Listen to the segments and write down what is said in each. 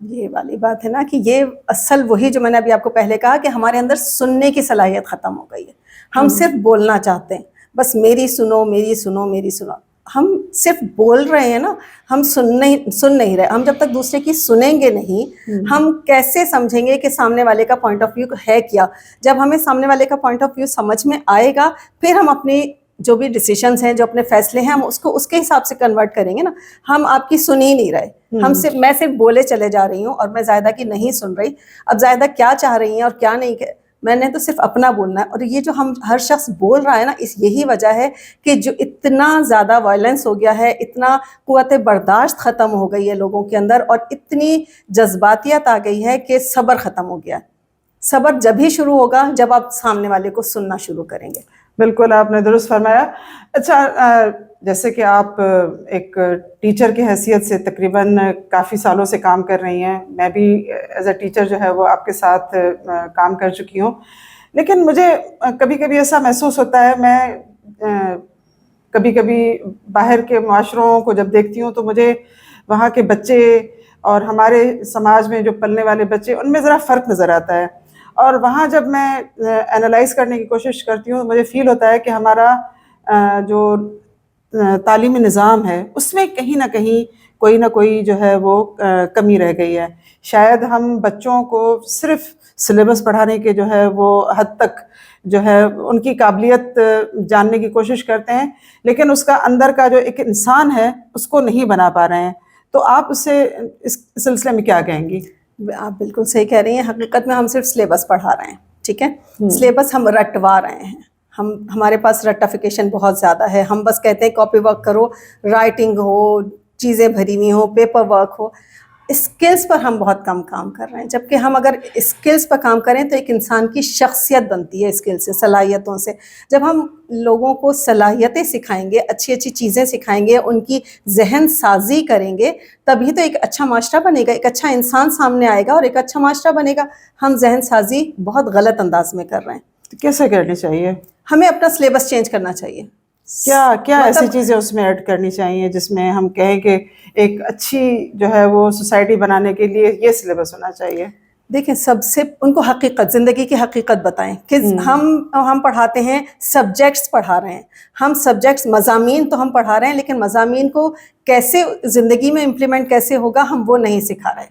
یہ والی بات ہے نا کہ یہ اصل وہی جو میں نے ابھی آپ کو پہلے کہا کہ ہمارے اندر سننے کی صلاحیت ختم ہو گئی ہے. ہم صرف بولنا چاہتے ہیں, بس میری سنو میری سنو میری سنو. ہم صرف بول رہے ہیں نا, ہم سن نہیں رہے. ہم جب تک دوسرے کی سنیں گے نہیں, ہم کیسے سمجھیں گے کہ سامنے والے کا پوائنٹ آف ویو ہے کیا. جب ہمیں سامنے والے کا پوائنٹ آف ویو سمجھ میں آئے گا, پھر ہم اپنی جو بھی ڈیسیشنز ہیں, جو اپنے فیصلے ہیں, ہم اس کو اس کے حساب سے کنورٹ کریں گے نا. ہم آپ کی سن ہی نہیں رہے, میں صرف بولے چلے جا رہی ہوں اور میں زائدہ کی نہیں سن رہی. اب زائدہ کیا چاہ رہی ہیں اور کیا نہیں, میں نے تو صرف اپنا بولنا ہے. اور یہ جو ہم ہر شخص بول رہا ہے نا, اس یہی وجہ ہے کہ جو اتنا زیادہ وائلنس ہو گیا ہے, اتنا قوت برداشت ختم ہو گئی ہے لوگوں کے اندر, اور اتنی جذباتیت آ گئی ہے کہ صبر ختم ہو گیا ہے. صبر جب ہی شروع ہوگا جب آپ سامنے والے کو سننا شروع کریں گے. بالکل آپ نے درست فرمایا. اچھا, جیسے کہ آپ ایک ٹیچر کی حیثیت سے تقریباً کافی سالوں سے کام کر رہی ہیں, میں بھی ایز اے ٹیچر جو ہے وہ آپ کے ساتھ کام کر چکی ہوں, لیکن مجھے کبھی کبھی ایسا محسوس ہوتا ہے, میں کبھی کبھی باہر کے معاشروں کو جب دیکھتی ہوں تو مجھے وہاں کے بچے اور ہمارے سماج میں جو پلنے والے بچے, ان میں ذرا فرق نظر آتا ہے. اور وہاں جب میں انالائز کرنے کی کوشش کرتی ہوں, مجھے فیل ہوتا ہے کہ ہمارا جو تعلیمی نظام ہے اس میں کہیں نہ کہیں کوئی نہ کوئی جو ہے وہ کمی رہ گئی ہے. شاید ہم بچوں کو صرف سلیبس پڑھانے کے جو ہے وہ حد تک جو ہے ان کی قابلیت جاننے کی کوشش کرتے ہیں, لیکن اس کا اندر کا جو ایک انسان ہے اس کو نہیں بنا پا رہے ہیں. تو آپ اس سے اس سلسلے میں کیا کہیں گی؟ آپ بالکل صحیح کہہ رہی ہیں. حقیقت میں ہم صرف سلیبس پڑھا رہے ہیں, ٹھیک ہے, سلیبس ہم رٹوا رہے ہیں. ہمارے پاس رٹیفیکیشن بہت زیادہ ہے. ہم بس کہتے ہیں کاپی ورک کرو, رائٹنگ ہو, چیزیں بھری ہوئی ہوں, پیپر ورک ہو. اسکلز پر ہم بہت کم کام کر رہے ہیں, جبکہ ہم اگر اسکلز پر کام کریں تو ایک انسان کی شخصیت بنتی ہے اسکل سے, صلاحیتوں سے. جب ہم لوگوں کو صلاحیتیں سکھائیں گے, اچھی اچھی چیزیں سکھائیں گے, ان کی ذہن سازی کریں گے, تبھی تو ایک اچھا معاشرہ بنے گا, ایک اچھا انسان سامنے آئے گا اور ایک اچھا معاشرہ بنے گا. ہم ذہن سازی بہت غلط انداز میں کر رہے ہیں. تو کیسے کرنی چاہیے؟ ہمیں اپنا سلیبس چینج کرنا چاہیے. کیا ایسی چیزیں اس میں ایڈ کرنی چاہیے جس میں ہم کہیں کہ ایک اچھی جو ہے وہ سوسائٹی بنانے کے لیے یہ سلیبس ہونا چاہیے؟ دیکھیں, سب سے ان کو حقیقت, زندگی کی حقیقت بتائیں کہ ہم پڑھاتے ہیں, سبجیکٹس پڑھا رہے ہیں. ہم سبجیکٹس, مضامین تو ہم پڑھا رہے ہیں, لیکن مضامین کو کیسے زندگی میں امپلیمنٹ کیسے ہوگا ہم وہ نہیں سکھا رہے.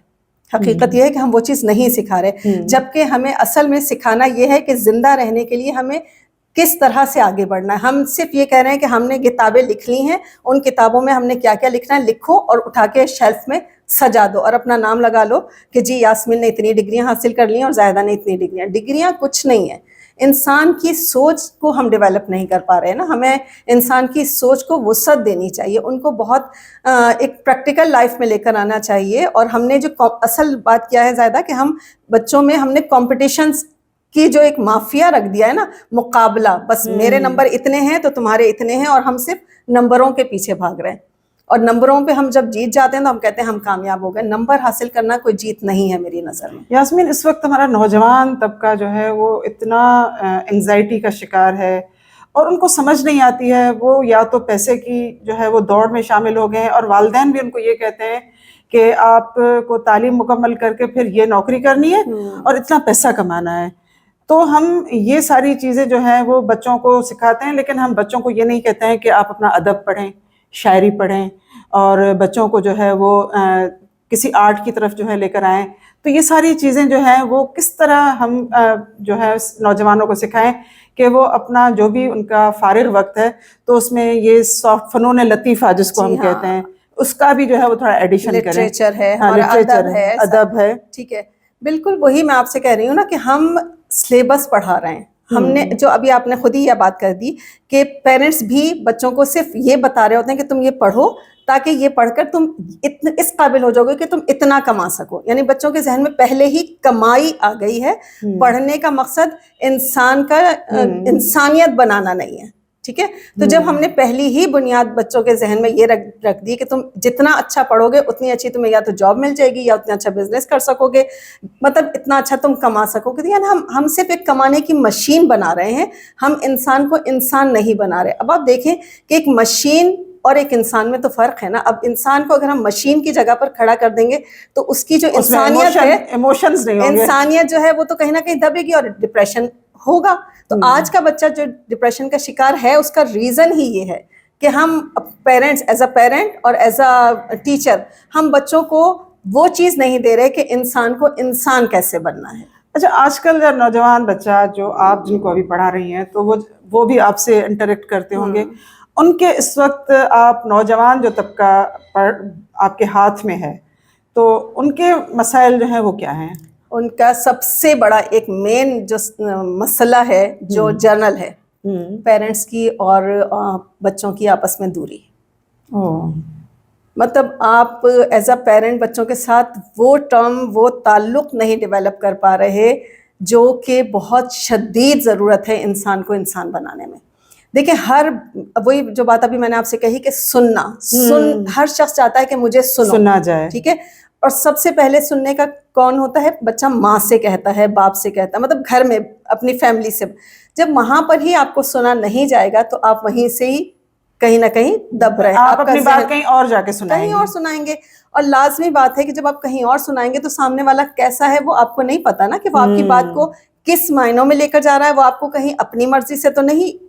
حقیقت یہ ہے کہ ہم وہ چیز نہیں سکھا رہے, جبکہ ہمیں اصل میں سکھانا یہ ہے کہ زندہ رہنے کے لیے ہمیں کس طرح سے آگے بڑھنا ہے. ہم صرف یہ کہہ رہے ہیں کہ ہم نے کتابیں لکھ لی ہیں, ان کتابوں میں ہم نے کیا کیا لکھنا ہے لکھو اور اٹھا کے شیلف میں سجا دو اور اپنا نام لگا لو کہ جی یاسمین نے اتنی ڈگریاں حاصل کر لی ہیں اور زائدہ نے اتنی ڈگریاں. ڈگریاں کچھ نہیں ہیں. انسان کی سوچ کو ہم ڈیولپ نہیں کر پا رہے ہیں نا. ہمیں انسان کی سوچ کو وسعت دینی چاہیے, ان کو بہت ایک پریکٹیکل لائف میں لے کر آنا چاہیے. اور ہم نے جو اصل بات کیا ہے زائدہ, کہ ہم بچوں میں ہم نے کمپٹیشنز کی جو ایک مافیا رکھ دیا ہے نا, مقابلہ, بس میرے نمبر اتنے ہیں تو تمہارے اتنے ہیں, اور ہم صرف نمبروں کے پیچھے بھاگ رہے ہیں. اور نمبروں پہ ہم جب جیت جاتے ہیں تو ہم کہتے ہیں ہم کامیاب ہو گئے. نمبر حاصل کرنا کوئی جیت نہیں ہے میری نظر میں. یاسمین, اس وقت ہمارا نوجوان طبقہ جو ہے وہ اتنا انگزائٹی کا شکار ہے اور ان کو سمجھ نہیں آتی ہے. وہ یا تو پیسے کی جو ہے وہ دوڑ میں شامل ہو گئے ہیں, اور والدین بھی ان کو یہ کہتے ہیں کہ آپ کو تعلیم مکمل کر کے پھر یہ نوکری کرنی ہے اور اتنا پیسہ کمانا ہے. تو ہم یہ ساری چیزیں جو ہیں وہ بچوں کو سکھاتے ہیں, لیکن ہم بچوں کو یہ نہیں کہتے ہیں کہ آپ اپنا ادب پڑھیں, شاعری پڑھیں, اور بچوں کو جو ہے وہ کسی آرٹ کی طرف جو ہے لے کر آئیں. تو یہ ساری چیزیں جو ہیں وہ کس طرح ہم جو ہے نوجوانوں کو سکھائیں کہ وہ اپنا جو بھی ان کا فارغ وقت ہے تو اس میں یہ سافٹ فنون لطیفہ جس کو ہم کہتے ہیں اس کا بھی جو ہے وہ تھوڑا ایڈیشن کریں. لٹریچر ہے, ہمارا ادب ہے, ٹھیک ہے, بالکل وہی میں آپ سے کہہ رہی ہوں نا کہ ہم سلیبس پڑھا رہے ہیں. ہم نے جو ابھی آپ نے خود ہی یہ بات کر دی کہ پیرنٹس بھی بچوں کو صرف یہ بتا رہے ہوتے ہیں کہ تم یہ پڑھو تاکہ یہ پڑھ کر تم اس قابل ہو جاؤ گے کہ تم اتنا کما سکو. یعنی بچوں کے ذہن میں پہلے ہی کمائی آ گئی ہے. پڑھنے کا مقصد انسان کا انسانیت بنانا نہیں ہے, ٹھیک ہے. تو جب ہم نے پہلی ہی بنیاد بچوں کے ذہن میں یہ رکھ دی کہ تم جتنا اچھا پڑھو گے اتنی اچھی تمہیں یا تو جاب مل جائے گی یا اتنا اچھا بزنس کر سکو گے, مطلب اتنا اچھا تم کما سکو گے, یعنی ہم صرف ایک کمانے کی مشین بنا رہے ہیں, ہم انسان کو انسان نہیں بنا رہے. اب آپ دیکھیں کہ ایک مشین اور ایک انسان میں تو فرق ہے نا. اب انسان کو اگر ہم مشین کی جگہ پر کھڑا کر دیں گے تو اس کی جو انسانیت ہے, ایموشنز نہیں ہوں گے, انسانیت جو ہے وہ تو کہیں نہ کہیں دبے گی اور ڈپریشن ہوگا. تو آج کا بچہ جو ڈپریشن کا شکار ہے اس کا ریزن ہی یہ ہے کہ ہم پیرنٹس, ایز اے پیرنٹ اور ایز اے ٹیچر, ہم بچوں کو وہ چیز نہیں دے رہے کہ انسان کو انسان کیسے بننا ہے. اچھا, آج کل جو نوجوان بچہ جو آپ جن کو ابھی پڑھا رہی ہیں تو وہ بھی آپ سے انٹریکٹ کرتے ہوں گے, ان کے اس وقت آپ نوجوان جو طبقہ آپ کے ہاتھ میں ہے تو ان کے مسائل جو ہیں وہ کیا ہیں؟ ان کا سب سے بڑا ایک مین جو مسئلہ ہے جو جرنل ہے, پیرنٹس کی اور بچوں کی آپس میں دوری. مطلب آپ ایز اے پیرنٹ بچوں کے ساتھ وہ تعلق نہیں ڈیولپ کر پا رہے جو کہ بہت شدید ضرورت ہے انسان کو انسان بنانے میں. دیکھیں, وہی جو بات ابھی میں نے آپ سے کہی کہ ہر شخص چاہتا ہے کہ مجھے سنا جائے, ٹھیک ہے, اور سب سے پہلے سننے کا کون ہوتا ہے؟ بچہ ماں سے کہتا ہے, باپ سے کہتا ہے, مطلب گھر میں اپنی فیملی سے. جب وہاں پر ہی آپ کو سنا نہیں جائے گا تو آپ وہیں سے ہی کہیں نہ کہیں دب رہے ہیں, آپ اپنی بات کہیں اور جا کے سنائیں گے. اور لازمی بات ہے کہ جب آپ کہیں اور سنائیں گے تو سامنے والا کیسا ہے وہ آپ کو نہیں پتا نا, کہ وہ آپ کی بات کو کس معنوں میں لے کر جا رہا ہے. وہ آپ کو کہیں اپنی مرضی سے تو نہیں,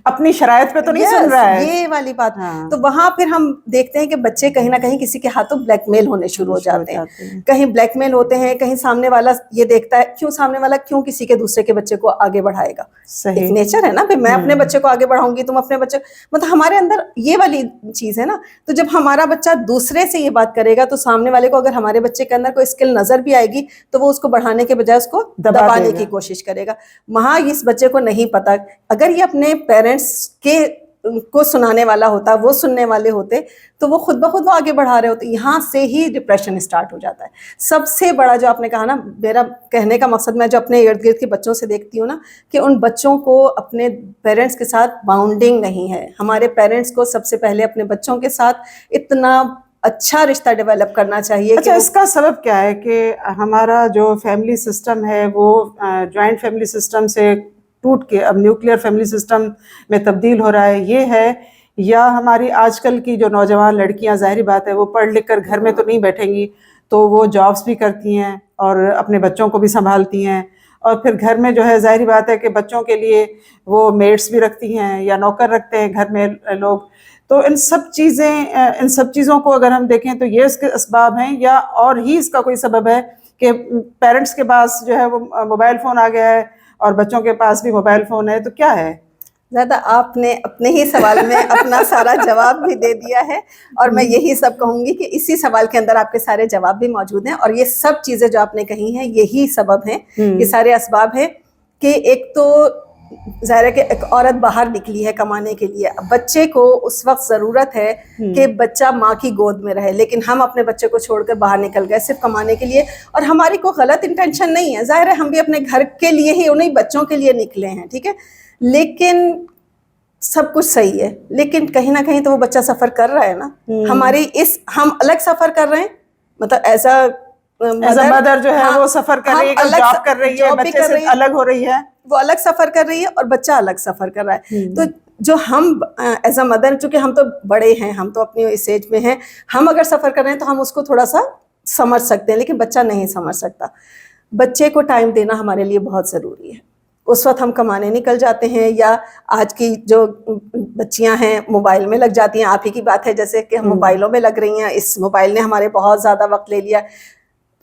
اپنی شرائط پہ تو نہیں سن رہا ہے, یہ والی بات. تو وہاں پھر ہم دیکھتے ہیں کہ بچے کہیں نہ کہیں کسی کے ہاتھوں بلیک میل ہونے شروع ہو جاتے ہیں, کہیں بلیک میل ہوتے ہیں, کہیں سامنے والا یہ دیکھتا ہے سامنے والا کیوں کسی کے دوسرے کے بچے کو آگے بڑھائے گا. ایک نیچر ہے نا, پھر میں اپنے بچے کو آگے بڑھاؤں گی, تم اپنے بچے, مطلب ہمارے اندر یہ والی چیز ہے نا. تو جب ہمارا بچہ دوسرے سے یہ بات کرے گا تو سامنے والے کو اگر ہمارے بچے کے اندر کوئی اسکل نظر بھی آئے گی تو وہ اس کو بڑھانے کے بجائے اس کو دبانے کی کوشش کرے گا. وہاں اس بچے کو نہیں پتا, اگر یہ اپنے پیرنٹس کو سنانے والا ہوتا, وہ سننے والے ہوتے تو وہ خود بخود وہ آگے بڑھا رہے ہوتے. یہاں سے ہی ڈپریشن اسٹارٹ ہو جاتا ہے. سب سے بڑا جو آپ نے کہا نا, میرا کہنے کا مقصد, میں جو اپنے ارد گرد کے بچوں سے دیکھتی ہوں نا, کہ ان بچوں کو اپنے پیرنٹس کے ساتھ باؤنڈنگ نہیں ہے. ہمارے پیرنٹس کو سب سے پہلے اپنے بچوں کے ساتھ اتنا اچھا رشتہ ڈیولپ کرنا چاہیے. اچھا, اس کا سبب کیا ہے کہ ہمارا جو فیملی سسٹم ہے وہ جوائنٹ فیملی سسٹم سے ٹوٹ کے اب نیوکلیر فیملی سسٹم میں تبدیل ہو رہا ہے, یہ ہے, یا ہماری آج کل کی جو نوجوان لڑکیاں, ظاہری بات ہے وہ پڑھ لکھ کر گھر میں تو نہیں بیٹھیں گی, تو وہ جابس بھی کرتی ہیں اور اپنے بچوں کو بھی سنبھالتی ہیں, اور پھر گھر میں جو ہے ظاہری بات ہے کہ بچوں کے لیے وہ میڈس بھی رکھتی ہیں یا نوکر رکھتے ہیں گھر میں لوگ. تو ان سب چیزوں کو اگر ہم دیکھیں تو یہ اس کے اسباب ہیں, یا اور ہی اس کا کوئی سبب ہے کہ پیرنٹس کے پاس جو ہے وہ موبائل فون آ گیا ہے اور بچوں کے پاس بھی موبائل فون ہے, تو کیا ہے؟ زیادہ آپ نے اپنے ہی سوال میں اپنا سارا جواب بھی دے دیا ہے, اور میں یہی سب کہوں گی کہ اسی سوال کے اندر آپ کے سارے جواب بھی موجود ہیں. اور یہ سب چیزیں جو آپ نے کہی ہیں یہی سبب ہیں, یہ سارے اسباب ہیں. کہ ایک تو ظاہر ہے کہ ایک عورت باہر نکلی ہے کمانے کے لیے, بچے کو اس وقت ضرورت ہے کہ بچہ ماں کی گود میں رہے, لیکن ہم اپنے بچے کو چھوڑ کر باہر نکل گئے صرف کمانے کے لیے. اور ہماری کوئی غلط انٹینشن نہیں ہے, ظاہر ہے ہم بھی اپنے گھر کے لیے ہی, انہیں بچوں کے لیے نکلے ہیں, ٹھیک ہے, لیکن سب کچھ صحیح ہے, لیکن کہیں نہ کہیں تو وہ بچہ سفر کر رہا ہے نا. ہم الگ سفر کر رہے ہیں, مطلب ایسا مدر جو ہے وہ سفر کر رہی ہے, جاب کر رہی ہے, بچے سے الگ ہو رہی ہے, وہ الگ سفر کر رہی ہے اور بچہ الگ سفر کر رہا ہے. تو جو ہم ایز اے مدر, چونکہ ہم تو بڑے ہیں, ہم تو اپنی اس ایج میں ہیں, ہم اگر سفر کر رہے ہیں تو ہم اس کو تھوڑا سا سمجھ سکتے ہیں, لیکن بچہ نہیں سمجھ سکتا. بچے کو ٹائم دینا ہمارے لیے بہت ضروری ہے. اس وقت ہم کمانے نکل جاتے ہیں, یا آج کی جو بچیاں ہیں موبائل میں لگ جاتی ہیں. آپ ہی کی بات ہے جیسے کہ ہم موبائلوں میں لگ رہی ہیں, اس موبائل نے ہمارے بہت زیادہ وقت لے لیا.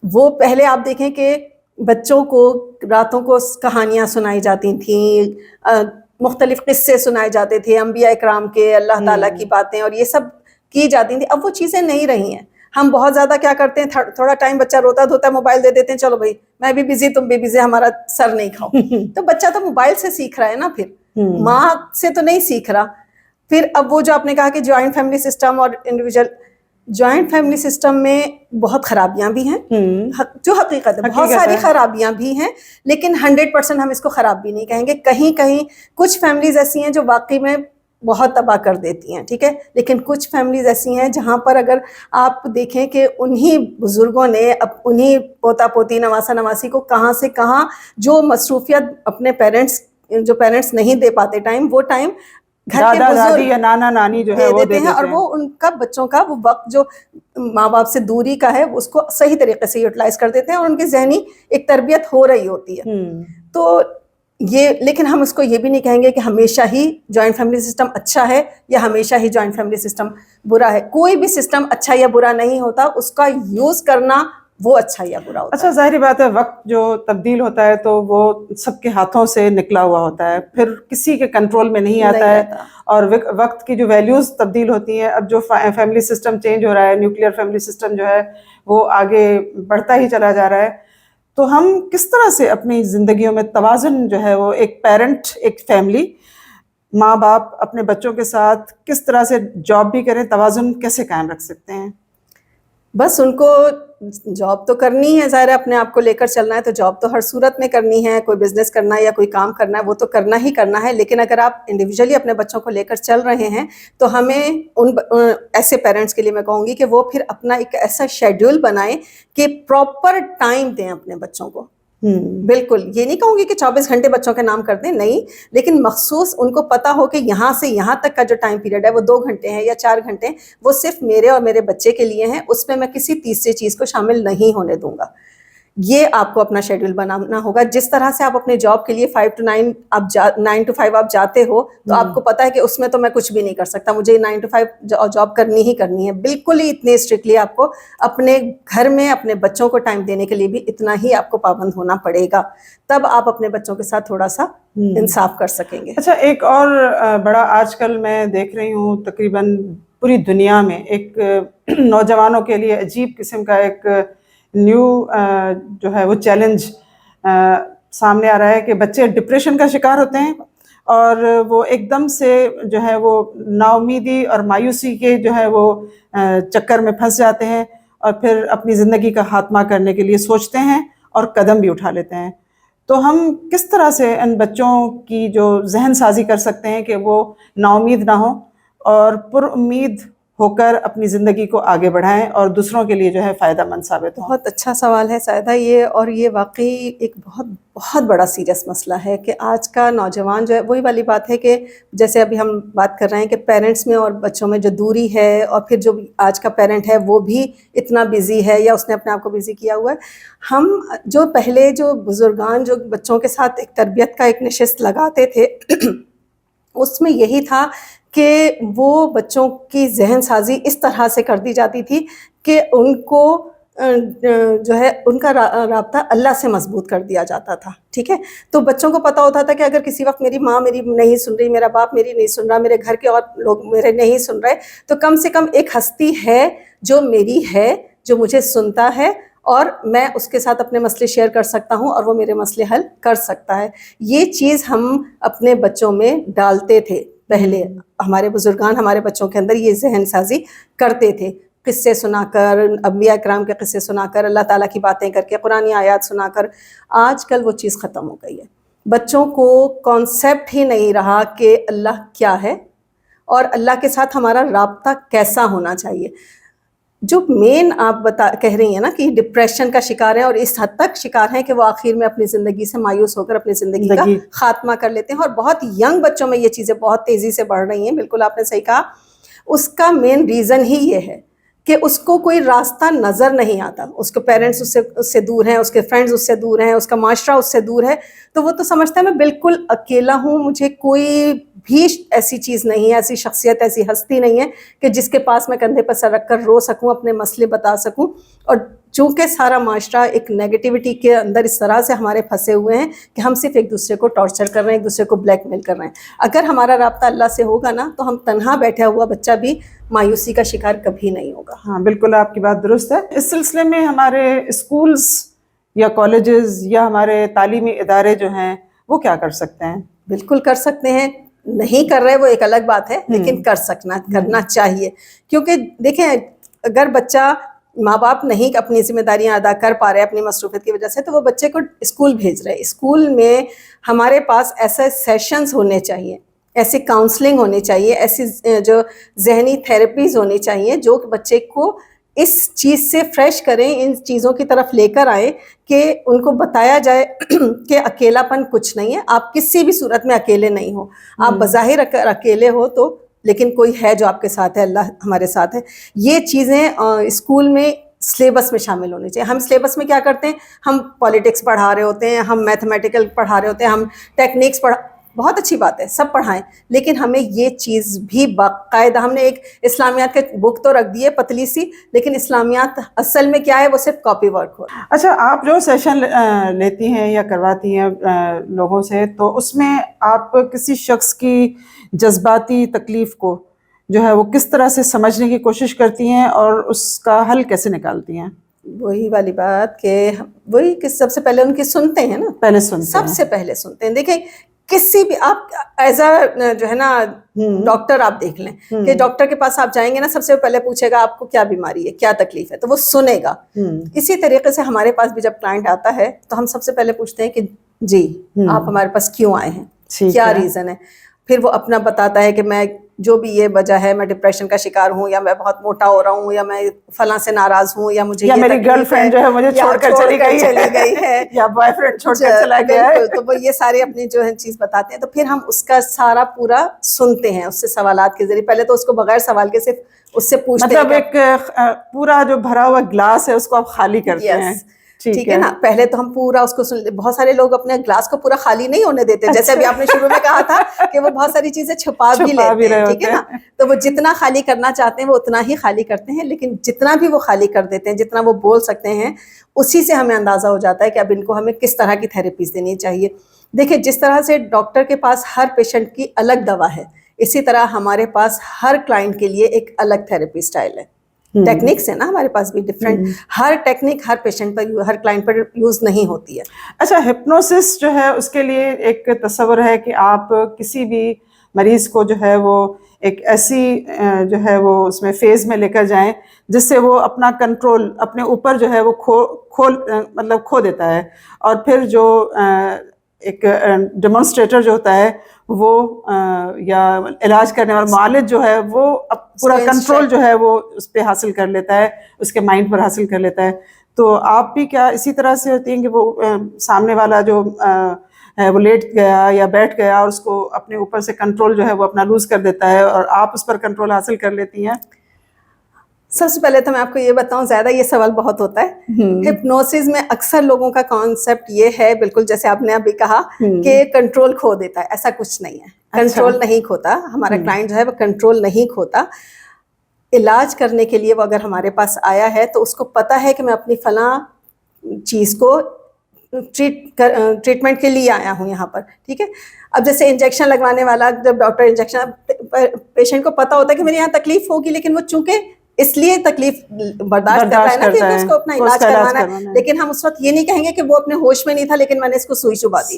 وہ پہلے آپ دیکھیں کہ بچوں کو راتوں کو کہانیاں سنائی جاتی تھیں, مختلف قصے سنائے جاتے تھے انبیاء اکرام کے, اللہ تعالیٰ کی باتیں, اور یہ سب کی جاتی تھیں. اب وہ چیزیں نہیں رہی ہیں. ہم بہت زیادہ کیا کرتے ہیں, تھوڑا ٹائم بچہ روتا دھوتا ہے, موبائل دے دیتے ہیں, چلو بھائی میں بھی بزی, تم بھی بزی, ہمارا سر نہیں کھاؤ. تو بچہ تو موبائل سے سیکھ رہا ہے نا, پھر ماں سے تو نہیں سیکھ رہا. پھر اب وہ جو آپ نے کہا کہ جوائنٹ فیملی سسٹم اور انڈیویجول, جوائنٹ فیملی سسٹم میں بہت خرابیاں بھی ہیں, جو حقیقت ہے, بہت ساری خرابیاں بھی ہیں, لیکن 100% ہم اس کو خراب بھی نہیں کہیں گے. کہیں کہیں کچھ فیملیز ایسی ہیں جو واقعی میں بہت تباہ کر دیتی ہیں, ٹھیک ہے, لیکن کچھ فیملیز ایسی ہیں جہاں پر اگر آپ دیکھیں کہ انہی بزرگوں نے انہی پوتا پوتی نواسا نواسی کو کہاں سے کہاں جو مصروفیت اپنے پیرنٹس نہیں دے پاتے ٹائم, وہ ٹائم گھر کے دادا دادی بزرگ یا نانا نانی جو ہے دے وہ دیتے ہیں, اور وہ ان کا بچوں کا وہ وقت جو ماں باپ سے دوری کا ہے اس کو صحیح طریقے سے یوٹیلائز کر دیتے ہیں, اور ان کی ذہنی ایک تربیت ہو رہی ہوتی ہے. تو یہ, لیکن ہم اس کو یہ بھی نہیں کہیں گے کہ ہمیشہ ہی جوائنٹ فیملی سسٹم اچھا ہے یا ہمیشہ ہی جوائنٹ فیملی سسٹم برا ہے. کوئی بھی سسٹم اچھا یا برا نہیں ہوتا, اس کا یوز کرنا وہ اچھا یا برا ہوتا ہے. اچھا, ظاہری بات ہے وقت جو تبدیل ہوتا ہے تو وہ سب کے ہاتھوں سے نکلا ہوا ہوتا ہے, پھر کسی کے کنٹرول میں نہیں آتا ہے, اور وقت کی جو ویلیوز تبدیل ہوتی ہیں. اب جو فیملی سسٹم چینج ہو رہا ہے, نیوکلیئر فیملی سسٹم جو ہے وہ آگے بڑھتا ہی چلا جا رہا ہے, تو ہم کس طرح سے اپنی زندگیوں میں توازن جو ہے وہ ایک پیرنٹ, ایک فیملی, ماں باپ اپنے بچوں کے ساتھ کس طرح سے جاب بھی کریں, توازن کیسے قائم رکھ سکتے ہیں؟ بس ان کو جاب تو کرنی ہے, ظاہر ہے اپنے آپ کو لے کر چلنا ہے تو جاب تو ہر صورت میں کرنی ہے, کوئی بزنس کرنا ہے یا کوئی کام کرنا ہے وہ تو کرنا ہی کرنا ہے. لیکن اگر آپ انڈیویجولی اپنے بچوں کو لے کر چل رہے ہیں تو ہمیں ان ایسے پیرنٹس کے لیے میں کہوں گی کہ وہ پھر اپنا ایک ایسا شیڈیول بنائیں کہ پراپر ٹائم دیں اپنے بچوں کو. بالکل یہ نہیں کہوں گی کہ 24 گھنٹے بچوں کے نام کر دیں, نہیں, لیکن مخصوص ان کو پتا ہو کہ یہاں سے یہاں تک کا جو ٹائم پیریڈ ہے وہ 2 گھنٹے ہیں یا 4 گھنٹے ہیں, وہ صرف میرے اور میرے بچے کے لیے ہیں, اس میں میں کسی تیسری چیز کو شامل نہیں ہونے دوں گا. یہ آپ کو اپنا شیڈیول بنانا ہوگا. جس طرح سے آپ اپنے جاب کے لیے 5 to 9 آپ 9 to 5 آپ جاتے ہو تو آپ کو پتا ہے کہ اس میں تو میں کچھ بھی نہیں کر سکتا, مجھے 9 to 5 جاب کرنی ہی کرنی ہے. بالکل ہی اتنے اسٹرکٹلی آپ کو اپنے گھر میں اپنے بچوں کو ٹائم دینے کے لیے بھی اتنا ہی آپ کو پابند ہونا پڑے گا, تب آپ اپنے بچوں کے ساتھ تھوڑا سا انصاف کر سکیں گے. اچھا, ایک اور بڑا آج کل میں دیکھ رہی ہوں تقریباً پوری دنیا میں ایک نوجوانوں کے لیے عجیب قسم کا ایک نیو جو ہے وہ چیلنج سامنے آ رہا ہے کہ بچے ڈپریشن کا شکار ہوتے ہیں, اور وہ ایک دم سے جو ہے وہ نا امیدی اور مایوسی کے جو ہے وہ چکر میں پھنس جاتے ہیں, اور پھر اپنی زندگی کا خاتمہ کرنے کے لیے سوچتے ہیں اور قدم بھی اٹھا لیتے ہیں. تو ہم کس طرح سے ان بچوں کی جو ذہن سازی کر سکتے ہیں کہ وہ نا امید نہ ہوں اور پر امید ہو کر اپنی زندگی کو آگے بڑھائیں اور دوسروں کے لیے جو ہے فائدہ مند ثابت ہوں؟ بہت اچھا سوال ہے سائدہ یہ, اور یہ واقعی ایک بہت بہت بڑا سیریس مسئلہ ہے کہ آج کا نوجوان جو ہے, وہی والی بات ہے کہ جیسے ابھی ہم بات کر رہے ہیں کہ پیرنٹس میں اور بچوں میں جو دوری ہے, اور پھر جو آج کا پیرنٹ ہے وہ بھی اتنا بزی ہے یا اس نے اپنے آپ کو بزی کیا ہوا ہے. ہم جو پہلے جو بزرگان جو بچوں کے ساتھ ایک تربیت کا ایک نشست لگاتے تھے اس میں یہی تھا کہ وہ بچوں کی ذہن سازی اس طرح سے کر دی جاتی تھی کہ ان کو جو ہے ان کا رابطہ اللہ سے مضبوط کر دیا جاتا تھا. ٹھیک ہے, تو بچوں کو پتہ ہوتا تھا کہ اگر کسی وقت میری ماں میری نہیں سن رہی, میرا باپ میری نہیں سن رہا, میرے گھر کے اور لوگ میرے نہیں سن رہے, تو کم سے کم ایک ہستی ہے جو میری ہے, جو مجھے سنتا ہے, اور میں اس کے ساتھ اپنے مسئلے شیئر کر سکتا ہوں اور وہ میرے مسئلے حل کر سکتا ہے. یہ چیز ہم اپنے بچوں میں ڈالتے تھے پہلے, ہمارے بزرگان ہمارے بچوں کے اندر یہ ذہن سازی کرتے تھے, قصے سنا کر, انبیاء کرام کے قصے سنا کر, اللہ تعالیٰ کی باتیں کر کے, قرآنی آیات سنا کر. آج کل وہ چیز ختم ہو گئی ہے. بچوں کو کانسیپٹ ہی نہیں رہا کہ اللہ کیا ہے اور اللہ کے ساتھ ہمارا رابطہ کیسا ہونا چاہیے. جو مین آپ کہہ رہی ہیں نا کہ ڈپریشن کا شکار ہیں, اور اس حد تک شکار ہیں کہ وہ آخر میں اپنی زندگی سے مایوس ہو کر اپنی زندگی کا خاتمہ کر لیتے ہیں, اور بہت ینگ بچوں میں یہ چیزیں بہت تیزی سے بڑھ رہی ہیں. بالکل آپ نے صحیح کہا. اس کا مین ریزن ہی یہ ہے کہ اس کو کوئی راستہ نظر نہیں آتا, اس کے پیرنٹس اس سے دور ہیں, اس کے فرینڈز اس سے دور ہیں, اس کا معاشرہ اس سے دور ہے, تو وہ تو سمجھتا ہے میں بالکل اکیلا ہوں, مجھے کوئی بھی ایسی چیز نہیں ہے, ایسی شخصیت, ایسی ہستی نہیں ہے کہ جس کے پاس میں کندھے پر سر رکھ کر رو سکوں, اپنے مسئلے بتا سکوں. اور چونکہ سارا معاشرہ ایک نیگیٹیوٹی کے اندر اس طرح سے ہمارے پھنسے ہوئے ہیں کہ ہم صرف ایک دوسرے کو ٹارچر کر رہے ہیں, ایک دوسرے کو بلیک میل کر رہے ہیں. اگر ہمارا رابطہ اللہ سے ہوگا نا تو ہم تنہا بیٹھا ہوا بچہ بھی مایوسی کا شکار کبھی نہیں ہوگا. ہاں بالکل آپ کی بات درست ہے. اس سلسلے میں ہمارے اسکولز یا کالجز یا ہمارے تعلیمی ادارے جو ہیں وہ کیا کر سکتے ہیں؟ بالکل کر سکتے ہیں, نہیں کر رہے وہ ایک الگ بات ہے, لیکن کرنا چاہیے. کیونکہ دیکھیں اگر بچہ ماں باپ نہیں اپنی ذمہ داریاں ادا کر پا رہے اپنی مصروفیت کی وجہ سے, تو وہ بچے کو اسکول بھیج رہے. اسکول میں ہمارے پاس ایسے سیشنز ہونے چاہیے, ایسی کاؤنسلنگ ہونی چاہیے, ایسی جو ذہنی تھیراپیز ہونی چاہیے جو بچے کو اس چیز سے فریش کریں, ان چیزوں کی طرف لے کر آئیں کہ ان کو بتایا جائے کہ اکیلا پن کچھ نہیں ہے, آپ کسی بھی صورت میں اکیلے نہیں ہو. آپ بظاہر اکیلے ہو تو, لیکن کوئی ہے جو آپ کے ساتھ ہے, اللہ ہمارے ساتھ ہے. یہ چیزیں اسکول میں سلیبس میں شامل ہونی چاہیے. ہم سلیبس میں کیا کرتے ہیں, ہم پالیٹکس پڑھا رہے ہوتے ہیں, ہم میتھمیٹیکل پڑھا رہے ہوتے ہیں, ہم ٹیکنیکس بہت اچھی بات ہے, سب پڑھائیں, لیکن ہمیں یہ چیز بھی باقاعدہ, ہم نے ایک اسلامیات کے بک تو رکھ دی ہے پتلی سی, لیکن اسلامیات اصل میں کیا ہے, وہ صرف کاپی ورک ہو. اچھا, آپ جو سیشن لیتی ہیں یا کرواتی ہیں لوگوں سے, تو اس میں آپ کسی شخص کی جذباتی تکلیف کو جو ہے وہ کس طرح سے سمجھنے کی کوشش کرتی ہیں اور اس کا حل کیسے نکالتی ہیں؟ وہی والی بات کہ وہی کہ سب سے پہلے ان کی سنتے ہیں نا, پہلے سنتے سب سے پہلے سنتے ہیں. دیکھیں کسی بھی آپ ایز اے جو ہے نا ڈاکٹر آپ دیکھ لیں کہ ڈاکٹر کے پاس آپ جائیں گے نا, سب سے پہلے پوچھے گا آپ کو کیا بیماری ہے, کیا تکلیف ہے, تو وہ سنے گا. اسی طریقے سے ہمارے پاس بھی جب کلائنٹ آتا ہے تو ہم سب سے پہلے پوچھتے ہیں کہ جی آپ ہمارے پاس کیوں آئے ہیں, کیا ریزن ہے. پھر وہ اپنا بتاتا ہے کہ میں جو بھی یہ وجہ ہے, میں ڈپریشن کا شکار ہوں, یا میں بہت موٹا ہو رہا ہوں, یا میں فلاں سے ناراض ہوں, یا مجھے میری گرل فرینڈ جو ہے مجھے چھوڑ کر چلی گئی ہے, یا بوائے فرینڈ چھوڑ کر چلا گیا ہے. تو وہ یہ سارے اپنی جو ہے چیز بتاتے ہیں. تو پھر ہم اس کا سارا پورا سنتے ہیں, اس سے سوالات کے ذریعے. پہلے تو اس کو بغیر سوال کے صرف اس سے پوچھتے ہیں, مطلب ایک پورا جو بھرا ہوا گلاس ہے اس کو آپ خالی کرتے ہیں. ٹھیک ہے نا, پہلے تو ہم پورا اس کو بہت سارے لوگ اپنے گلاس کو پورا خالی نہیں ہونے دیتے, جیسے ابھی آپ نے شروع میں کہا تھا کہ وہ بہت ساری چیزیں چھپا بھی لیتے ہیں, ٹھیک ہے نا. تو وہ جتنا خالی کرنا چاہتے ہیں وہ اتنا ہی خالی کرتے ہیں, لیکن جتنا بھی وہ خالی کر دیتے ہیں, جتنا وہ بول سکتے ہیں, اسی سے ہمیں اندازہ ہو جاتا ہے کہ اب ان کو ہمیں کس طرح کی تھیراپیز دینی چاہیے. دیکھیں جس طرح سے ڈاکٹر کے پاس ہر پیشنٹ کی الگ دوا ہے, اسی طرح ہمارے پاس ہر کلائنٹ کے لیے ایک الگ تھیراپی اسٹائل ہے. ٹیکنیکس ہے نا ہمارے پاس بھی ڈفرینٹ, ہر ٹیکنیک ہر پیشنٹ پر, ہر کلائنٹ پر یوز نہیں ہوتی ہے. اچھا, ہپنوسس جو ہے اس کے لیے ایک تصور ہے کہ آپ کسی بھی مریض کو جو ہے وہ ایک ایسی جو ہے وہ اس میں فیز میں لے کر جائیں جس سے وہ اپنا کنٹرول اپنے اوپر جو ہے وہ کھو دیتا ہے, اور پھر جو ایک ڈیمونسٹریٹر جو ہوتا ہے وہ یا علاج کرنے والا معالج جو ہے وہ پورا کنٹرول جو ہے وہ اس پہ حاصل کر لیتا ہے, اس کے مائنڈ پر حاصل کر لیتا ہے. تو آپ بھی کیا اسی طرح سے ہوتی ہیں کہ وہ سامنے والا جو ہے وہ لیٹ گیا یا بیٹھ گیا اور اس کو اپنے اوپر سے کنٹرول جو ہے وہ اپنا لوز کر دیتا ہے اور آپ اس پر کنٹرول حاصل کر لیتی ہیں؟ سب سے پہلے تو میں آپ کو یہ بتاؤں, زیادہ یہ سوال بہت ہوتا ہے. ہپنوسس میں اکثر لوگوں کا کانسیپٹ یہ ہے, بالکل جیسے آپ نے ابھی کہا کہ کنٹرول کھو دیتا ہے. ایسا کچھ نہیں ہے, کنٹرول نہیں کھوتا. ہمارا کلائنٹ جو ہے وہ کنٹرول نہیں کھوتا. علاج کرنے کے لیے وہ اگر ہمارے پاس آیا ہے تو اس کو پتہ ہے کہ میں اپنی فلاں چیز کو ٹریٹمنٹ کے لیے آیا ہوں یہاں پر, ٹھیک ہے. اب جیسے انجیکشن لگوانے والا, جب ڈاکٹر انجیکشن, پیشنٹ کو پتہ ہوتا ہے کہ میرے یہاں تکلیف ہوگی, لیکن وہ چونکہ اس لیے تکلیف برداشت کرتا ہے نا کہ اس کو اپنا علاج کروانا ہے, لیکن ہم اس وقت یہ نہیں کہیں گے کہ وہ اپنے ہوش میں نہیں تھا لیکن میں نے اس کو سوئی چبھا دی,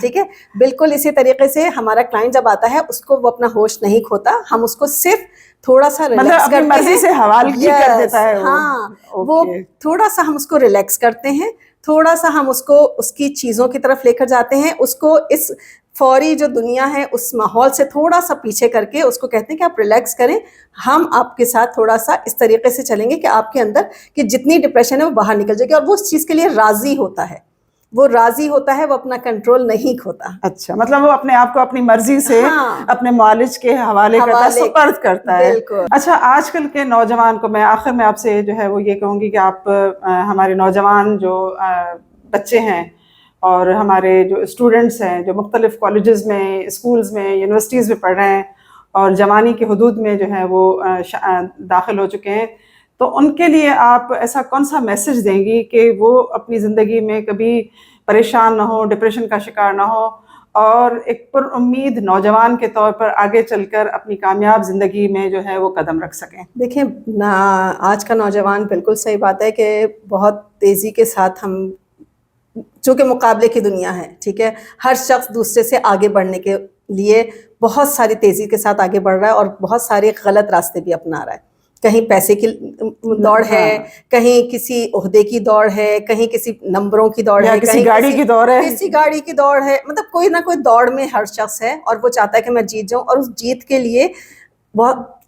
ٹھیک ہے. بالکل اسی طریقے سے ہمارا کلائنٹ جب آتا ہے اس کو وہ اپنا ہوش نہیں کھوتا, ہم اس کو صرف تھوڑا سا ریلیکس کرتے ہیں. ہاں, وہ تھوڑا سا ہم اس کو ریلیکس کرتے ہیں, تھوڑا سا ہم اس کو اس کی چیزوں کی طرف لے کر جاتے ہیں, اس کو اس فوری جو دنیا ہے اس ماحول سے تھوڑا سا پیچھے کر کے اس کو کہتے ہیں کہ آپ ریلیکس کریں, ہم آپ کے ساتھ تھوڑا سا اس طریقے سے چلیں گے کہ آپ کے اندر کہ جتنی ڈپریشن ہے وہ باہر نکل جائے گی, اور وہ اس چیز کے لیے راضی ہوتا ہے, وہ راضی ہوتا ہے, وہ اپنا کنٹرول نہیں کھوتا. اچھا, مطلب وہ اپنے آپ کو اپنی مرضی سے اپنے معالج کے حوالے کرتا ہے, سپرد کرتا ہے. اچھا, آج کل کے نوجوان کو میں آخر میں آپ سے جو ہے وہ یہ کہوں گی کہ آپ ہمارے نوجوان جو بچے ہیں اور ہمارے جو اسٹوڈنٹس ہیں جو مختلف کالجز میں, اسکولز میں, یونیورسٹیز میں پڑھ رہے ہیں اور جوانی کی حدود میں جو ہے وہ داخل ہو چکے ہیں, تو ان کے لیے آپ ایسا کون سا میسج دیں گی کہ وہ اپنی زندگی میں کبھی پریشان نہ ہو, ڈپریشن کا شکار نہ ہو, اور ایک پر امید نوجوان کے طور پر آگے چل کر اپنی کامیاب زندگی میں جو ہے وہ قدم رکھ سکیں؟ دیکھیں آج کا نوجوان, بالکل صحیح بات ہے کہ بہت تیزی کے ساتھ ہم, چونکہ مقابلے کی دنیا ہے, ٹھیک ہے, ہر شخص دوسرے سے آگے بڑھنے کے لیے بہت ساری تیزی کے ساتھ آگے بڑھ رہا ہے اور بہت سارے غلط راستے بھی اپنا رہا ہے. کہیں پیسے کی دوڑ ہے, کہیں کسی عہدے کی دوڑ ہے, کہیں کسی نمبروں کی دوڑ ہے, کسی گاڑی کی دوڑ ہے, کسی گاڑی کی دوڑ ہے. مطلب کوئی نہ کوئی دوڑ میں ہر شخص ہے اور وہ چاہتا ہے کہ میں جیت جاؤں, اور اس جیت کے لیے بہت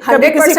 100%